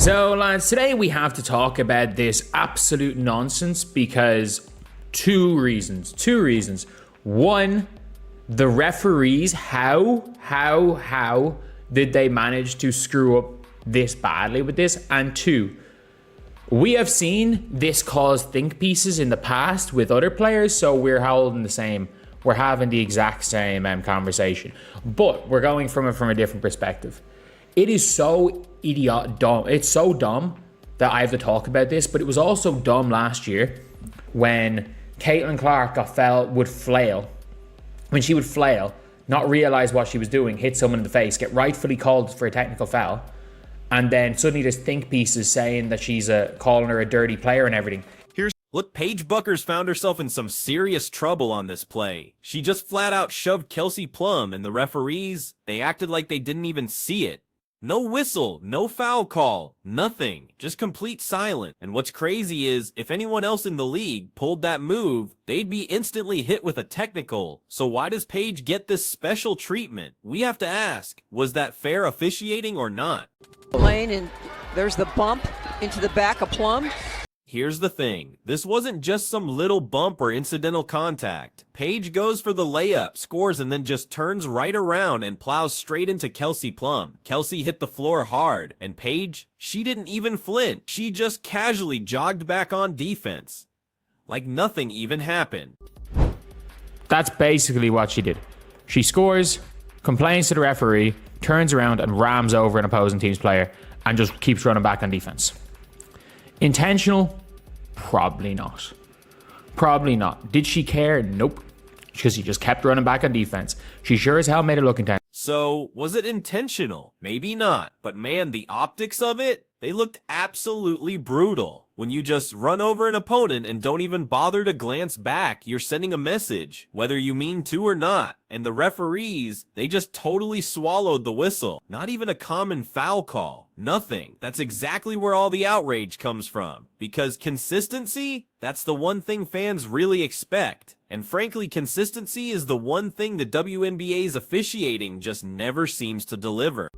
So lads, today we have to talk about this absolute nonsense because two reasons. One, the referees, how did they manage to screw up this badly with this? And two, we have seen this cause think pieces in the past with other players, so we're having the exact same conversation, but we're going from it from a different perspective. It is so dumb. It's so dumb that I have to talk about this, but it was also dumb last year when Caitlin Clark would flail, not realize what she was doing, hit someone in the face, get rightfully called for a technical foul, and then suddenly there's think pieces saying that she's calling her a dirty player and everything. Look, Paige Bueckers found herself in some serious trouble on this play. She just flat out shoved Kelsey Plum, and the referees, they acted like they didn't even see it. No whistle, no foul call, nothing, just complete silence. And what's crazy is, if anyone else in the league pulled that move, they'd be instantly hit with a technical. So why does Paige get this special treatment? We have to ask, was that fair officiating or not? Lane, and there's the bump into the back of Plum. Here's the thing, this wasn't just some little bump or incidental contact. Paige goes for the layup, scores, and then just turns right around and plows straight into Kelsey Plum. Kelsey hit the floor hard, and Paige, she didn't even flinch. She just casually jogged back on defense, like nothing even happened. That's basically what she did. She scores, complains to the referee, turns around and rams over an opposing team's player, and just keeps running back on defense. Intentional? Probably not. Did she care? Nope. Because she just kept running back on defense. She sure as hell made it look intense. So, was it intentional? Maybe not. But man, the optics of it, they looked absolutely brutal. When you just run over an opponent and don't even bother to glance back, you're sending a message, whether you mean to or not. And the referees, they just totally swallowed the whistle. Not even a common foul call. Nothing. That's exactly where all the outrage comes from. Because consistency, that's the one thing fans really expect. And frankly, consistency is the one thing the WNBA's officiating just never seems to deliver.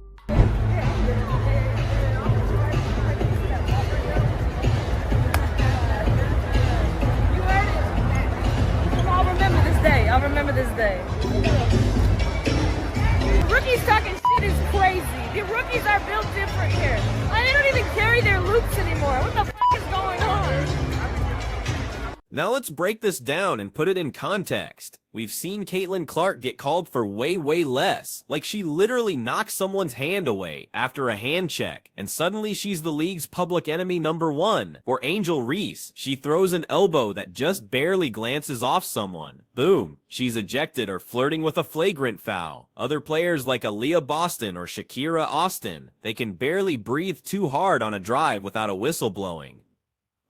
I'll remember this day. Rookies talking shit is crazy. The rookies are built different here. Like, they don't even carry their loops anymore. What the fuck is going on? Now let's break this down and put it in context. We've seen Caitlin Clark get called for way less. Like she literally knocks someone's hand away after a hand check, and suddenly she's the league's public enemy #1. Or Angel Reese, she throws an elbow that just barely glances off someone. Boom, she's ejected or flirting with a flagrant foul. Other players like Aaliyah Boston or Shakira Austin, they can barely breathe too hard on a drive without a whistle blowing.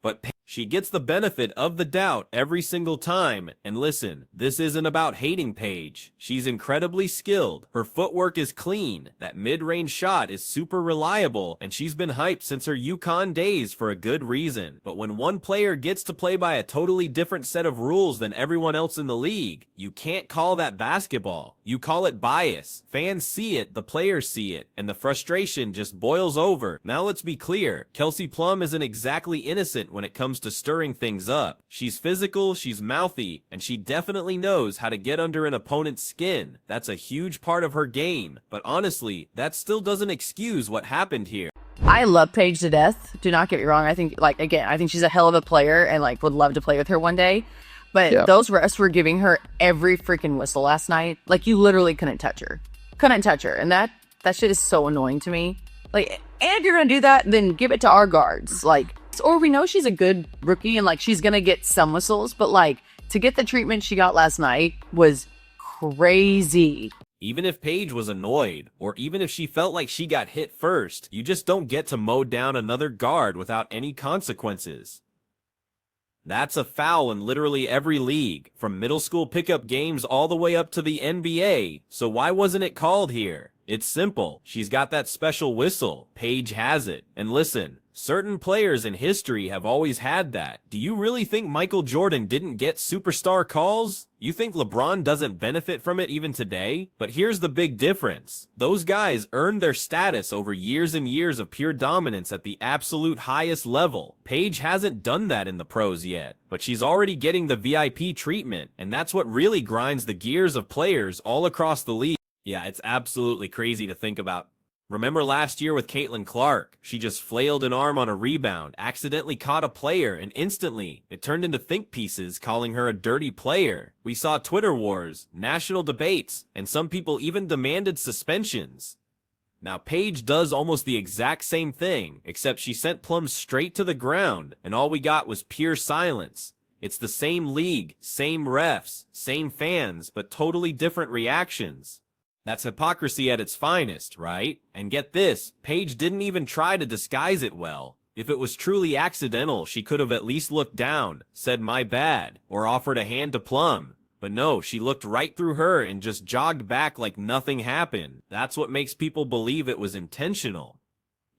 But she gets the benefit of the doubt every single time. And listen, this isn't about hating Paige. She's incredibly skilled. Her footwork is clean. That mid-range shot is super reliable, and she's been hyped since her UConn days for a good reason. But when one player gets to play by a totally different set of rules than everyone else in the league, you can't call that basketball. You call it bias. Fans see it, the players see it, and the frustration just boils over. Now let's be clear, Kelsey Plum isn't exactly innocent when it comes to stirring things up. She's physical, she's mouthy, and she definitely knows how to get under an opponent's skin. That's a huge part of her game, but honestly, that still doesn't excuse what happened here. I love Paige to death. Do not get me wrong. I think, I think she's a hell of a player and, would love to play with her one day. But those refs were giving her every freaking whistle last night. You literally couldn't touch her. And that shit is so annoying to me. And if you're going to do that, then give it to our guards. Or we know she's a good rookie and she's gonna get some whistles, but to get the treatment she got last night was crazy. Even if Paige was annoyed, or even if she felt like she got hit first, you just don't get to mow down another guard without any consequences. That's a foul in literally every league, from middle school pickup games all the way up to the NBA, so why wasn't it called here? It's simple. She's got that special whistle. Paige has it. And listen, certain players in history have always had that. Do you really think Michael Jordan didn't get superstar calls? You think LeBron doesn't benefit from it even today? But here's the big difference. Those guys earned their status over years and years of pure dominance at the absolute highest level. Paige hasn't done that in the pros yet, but she's already getting the VIP treatment, and that's what really grinds the gears of players all across the league. Yeah, it's absolutely crazy to think about. Remember last year with Caitlin Clark? She just flailed an arm on a rebound, accidentally caught a player, and instantly it turned into think pieces calling her a dirty player. We saw Twitter wars, national debates, and some people even demanded suspensions. Now Paige does almost the exact same thing, except she sent Plum straight to the ground, and all we got was pure silence. It's the same league, same refs, same fans, but totally different reactions. That's hypocrisy at its finest, right? And get this, Paige didn't even try to disguise it well. If it was truly accidental, she could have at least looked down, said my bad, or offered a hand to Plum. But no, she looked right through her and just jogged back like nothing happened. That's what makes people believe it was intentional.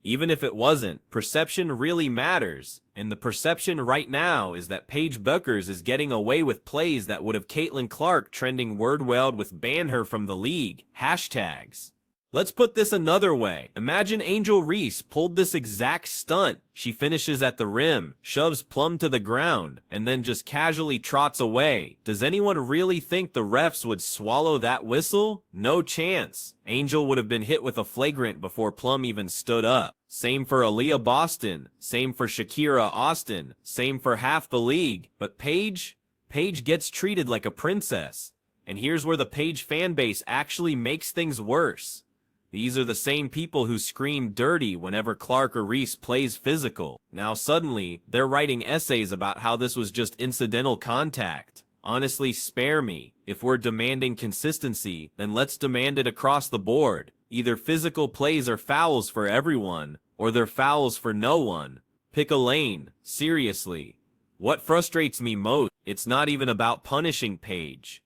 Even if it wasn't, perception really matters. And the perception right now is that Paige Bueckers is getting away with plays that would have Caitlin Clark trending word wild with ban her from the league. Hashtags. Let's put this another way. Imagine Angel Reese pulled this exact stunt. She finishes at the rim, shoves Plum to the ground, and then just casually trots away. Does anyone really think the refs would swallow that whistle? No chance. Angel would have been hit with a flagrant before Plum even stood up. Same for Aaliyah Boston. Same for Shakira Austin. Same for half the league. But Paige gets treated like a princess. And here's where the Paige fanbase actually makes things worse. These are the same people who scream dirty whenever Clark or Reese plays physical. Now suddenly, they're writing essays about how this was just incidental contact. Honestly, spare me. If we're demanding consistency, then let's demand it across the board. Either physical plays are fouls for everyone, or they're fouls for no one. Pick a lane. Seriously. What frustrates me most, it's not even about punishing Paige.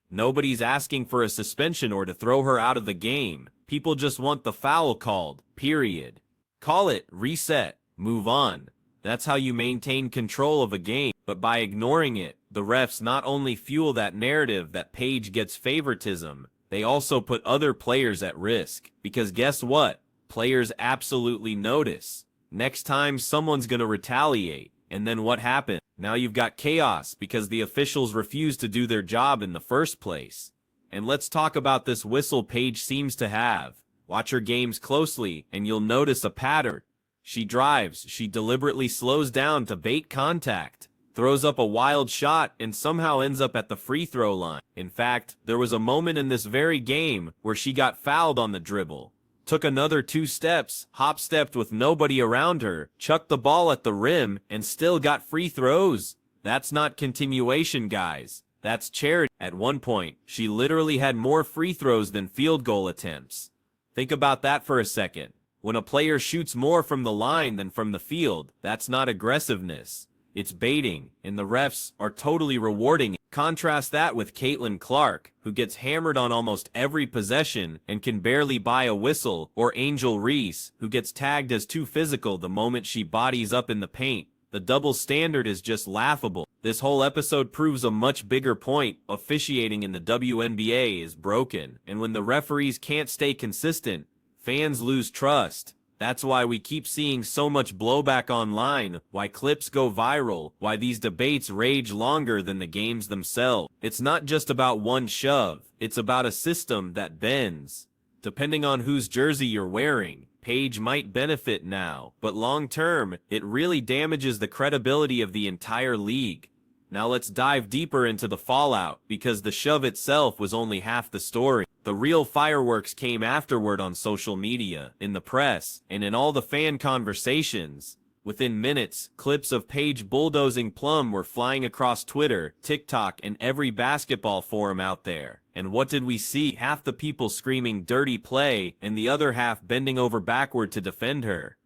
Nobody's asking for a suspension or to throw her out of the game. People just want the foul called, period. Call it, reset, move on. That's how you maintain control of a game. But by ignoring it, the refs not only fuel that narrative that Paige gets favoritism, they also put other players at risk. Because guess what? Players absolutely notice. Next time, someone's gonna retaliate. And then what happened? Now you've got chaos because the officials refused to do their job in the first place. And let's talk about this whistle Paige seems to have. Watch her games closely, and you'll notice a pattern. She drives, she deliberately slows down to bait contact, throws up a wild shot, and somehow ends up at the free throw line. In fact, there was a moment in this very game where she got fouled on the dribble. Took another 2 steps, hop-stepped with nobody around her, chucked the ball at the rim, and still got free throws. That's not continuation, guys. That's charity. At one point, she literally had more free throws than field goal attempts. Think about that for a second. When a player shoots more from the line than from the field, that's not aggressiveness. It's baiting, and the refs are totally rewarding it. Contrast that with Caitlin Clark, who gets hammered on almost every possession and can barely buy a whistle, or Angel Reese, who gets tagged as too physical the moment she bodies up in the paint. The double standard is just laughable. This whole episode proves a much bigger point. Officiating in the WNBA is broken, and when the referees can't stay consistent, fans lose trust. That's why we keep seeing so much blowback online, why clips go viral, why these debates rage longer than the games themselves. It's not just about one shove, it's about a system that bends. Depending on whose jersey you're wearing, Paige might benefit now, but long term, it really damages the credibility of the entire league. Now let's dive deeper into the fallout, because the shove itself was only half the story. The real fireworks came afterward on social media, in the press, and in all the fan conversations. Within minutes, clips of Paige bulldozing Plum were flying across Twitter, TikTok, and every basketball forum out there. And what did we see? Half the people screaming dirty play, and the other half bending over backward to defend her.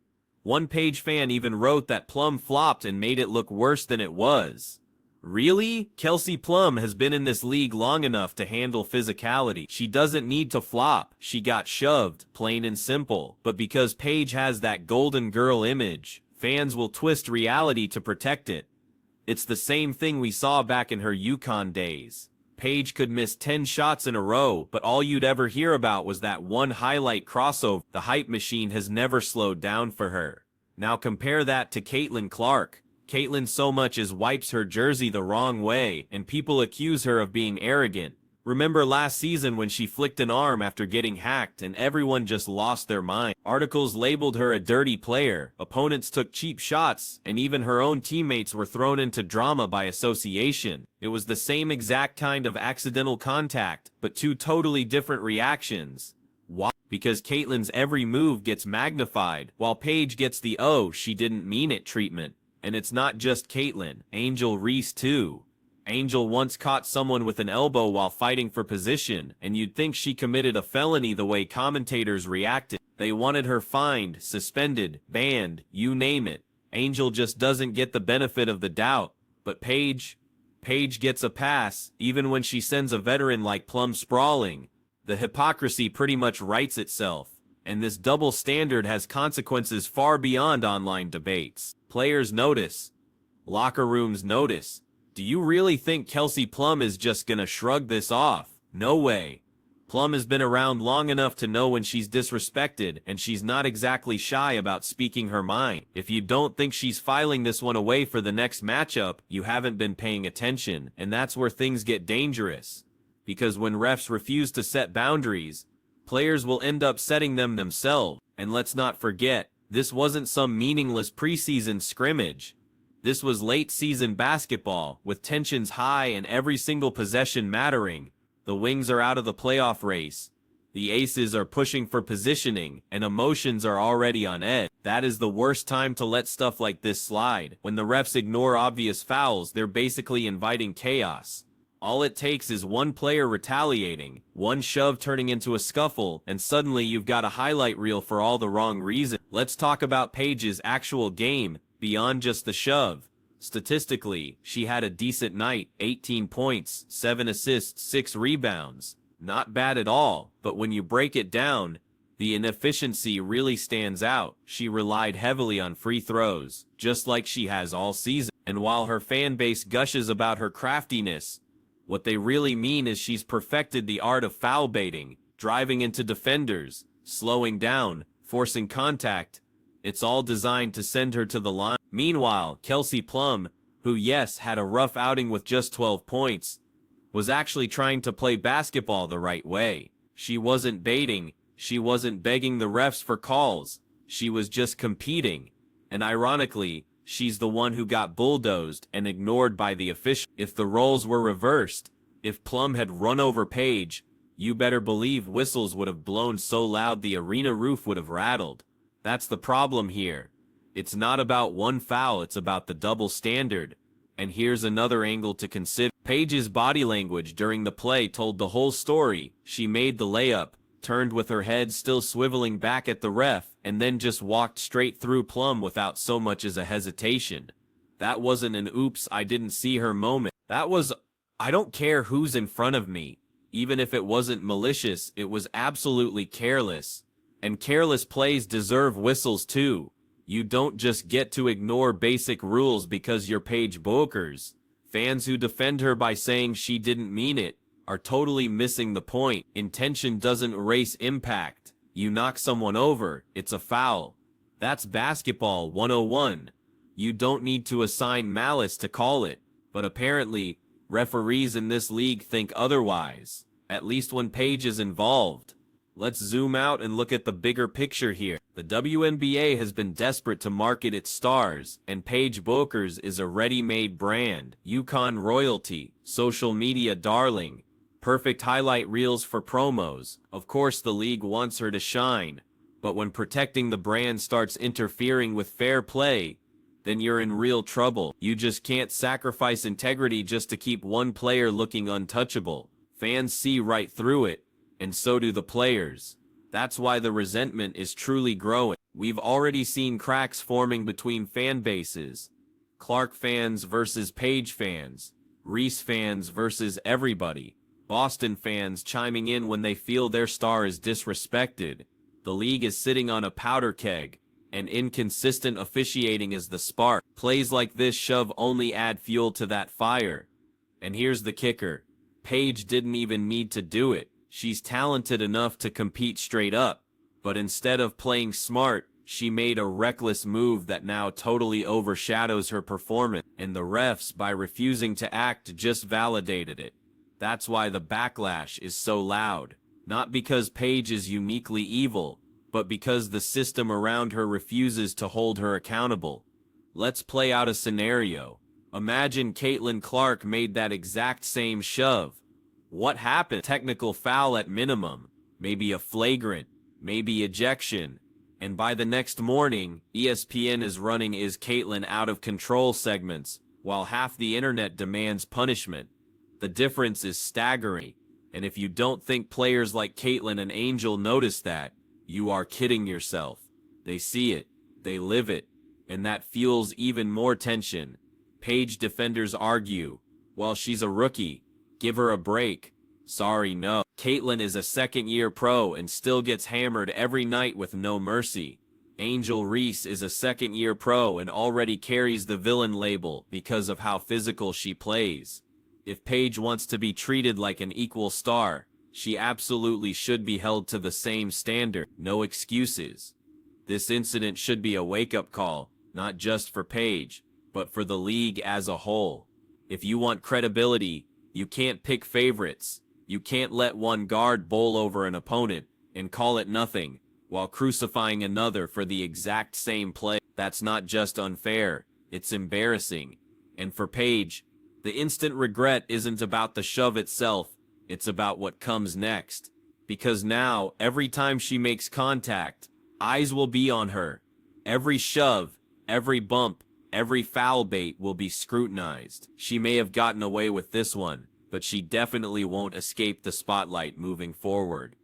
One Paige fan even wrote that Plum flopped and made it look worse than it was. Really? Kelsey Plum has been in this league long enough to handle physicality. She doesn't need to flop. She got shoved, plain and simple. But because Paige has that golden girl image, fans will twist reality to protect it. It's the same thing we saw back in her UConn days. Paige could miss 10 shots in a row, but all you'd ever hear about was that one highlight crossover. The hype machine has never slowed down for her. Now compare that to Caitlin Clark. Caitlin so much as wipes her jersey the wrong way, and people accuse her of being arrogant. Remember last season when she flicked an arm after getting hacked and everyone just lost their mind? Articles labeled her a dirty player, opponents took cheap shots, and even her own teammates were thrown into drama by association. It was the same exact kind of accidental contact, but two totally different reactions. Why? Because Caitlin's every move gets magnified, while Paige gets the "oh, she didn't mean it" treatment. And it's not just Caitlin, Angel Reese too. Angel once caught someone with an elbow while fighting for position, and you'd think she committed a felony the way commentators reacted. They wanted her fined, suspended, banned, you name it. Angel just doesn't get the benefit of the doubt. But Paige gets a pass, even when she sends a veteran like Plum sprawling. The hypocrisy pretty much writes itself. And this double standard has consequences far beyond online debates. Players notice. Locker rooms notice. Do you really think Kelsey Plum is just gonna shrug this off? No way. Plum has been around long enough to know when she's disrespected, and she's not exactly shy about speaking her mind. If you don't think she's filing this one away for the next matchup, you haven't been paying attention, and that's where things get dangerous. Because when refs refuse to set boundaries, players will end up setting them themselves. And let's not forget, this wasn't some meaningless preseason scrimmage. This was late-season basketball, with tensions high and every single possession mattering. The Wings are out of the playoff race. The Aces are pushing for positioning, and emotions are already on edge. That is the worst time to let stuff like this slide. When the refs ignore obvious fouls, they're basically inviting chaos. All it takes is one player retaliating, one shove turning into a scuffle, and suddenly you've got a highlight reel for all the wrong reasons. Let's talk about Paige's actual game, beyond just the shove. Statistically, she had a decent night, 18 points, 7 assists, 6 rebounds. Not bad at all, but when you break it down, the inefficiency really stands out. She relied heavily on free throws, just like she has all season. And while her fan base gushes about her craftiness, what they really mean is she's perfected the art of foul baiting, driving into defenders, slowing down, forcing contact. It's all designed to send her to the line. Meanwhile, Kelsey Plum, who yes, had a rough outing with just 12 points, was actually trying to play basketball the right way. She wasn't baiting, she wasn't begging the refs for calls, she was just competing. And ironically, she's the one who got bulldozed and ignored by the official. If the roles were reversed, if Plum had run over Paige, you better believe whistles would have blown so loud the arena roof would have rattled. That's the problem here. It's not about one foul, it's about the double standard. And here's another angle to consider. Paige's body language during the play told the whole story. She made the layup, turned with her head still swiveling back at the ref, and then just walked straight through Plum without so much as a hesitation. That wasn't an oops, I didn't see her moment. That was, I don't care who's in front of me. Even if it wasn't malicious, it was absolutely careless. And careless plays deserve whistles too. You don't just get to ignore basic rules because you're Paige Bueckers. Fans who defend her by saying she didn't mean it are totally missing the point. Intention doesn't erase impact. You knock someone over, it's a foul. That's basketball 101. You don't need to assign malice to call it. But apparently, referees in this league think otherwise. At least when Paige is involved. Let's zoom out and look at the bigger picture here. The WNBA has been desperate to market its stars, and Paige Bueckers is a ready-made brand. UConn royalty, social media darling, perfect highlight reels for promos. Of course the league wants her to shine, but when protecting the brand starts interfering with fair play, then you're in real trouble. You just can't sacrifice integrity just to keep one player looking untouchable. Fans see right through it, and so do the players. That's why the resentment is truly growing. We've already seen cracks forming between fan bases. Clark fans versus Paige fans, Reese fans versus everybody, Boston fans chiming in when they feel their star is disrespected. The league is sitting on a powder keg, and inconsistent officiating is the spark. Plays like this shove only add fuel to that fire. And here's the kicker. Paige didn't even need to do it. She's talented enough to compete straight up. But instead of playing smart, she made a reckless move that now totally overshadows her performance. And the refs, by refusing to act, just validated it. That's why the backlash is so loud. Not because Paige is uniquely evil, but because the system around her refuses to hold her accountable. Let's play out a scenario. Imagine Caitlin Clark made that exact same shove. What happened? Technical foul at minimum, maybe a flagrant, maybe ejection. And by the next morning, ESPN is running "Is Caitlin out of control?" segments, while half the internet demands punishment. The difference is staggering. And if you don't think players like Caitlin and Angel notice that, you are kidding yourself. They see it, they live it, and that fuels even more tension. Paige defenders argue, well, she's a rookie, give her a break. Sorry, no. Caitlin is a second-year pro and still gets hammered every night with no mercy. Angel Reese is a second-year pro and already carries the villain label because of how physical she plays. If Paige wants to be treated like an equal star, she absolutely should be held to the same standard. No excuses. This incident should be a wake-up call, not just for Paige, but for the league as a whole. If you want credibility, you can't pick favorites. You can't let one guard bowl over an opponent and call it nothing, while crucifying another for the exact same play. That's not just unfair, it's embarrassing. And for Paige, the instant regret isn't about the shove itself, it's about what comes next. Because now, every time she makes contact, eyes will be on her. Every shove, every bump, every foul bait will be scrutinized. She may have gotten away with this one, but she definitely won't escape the spotlight moving forward.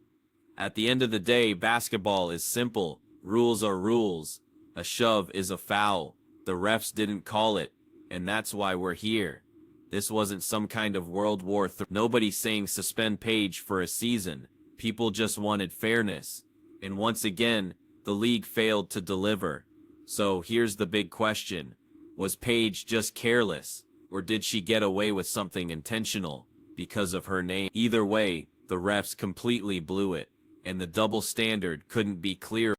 At the end of the day, basketball is simple. Rules are rules. A shove is a foul. The refs didn't call it, and that's why we're here. This wasn't some kind of World War III. Nobody's saying suspend Paige for a season. People just wanted fairness. And once again, the league failed to deliver. So here's the big question. Was Paige just careless? Or did she get away with something intentional because of her name? Either way, the refs completely blew it. And the double standard couldn't be clearer.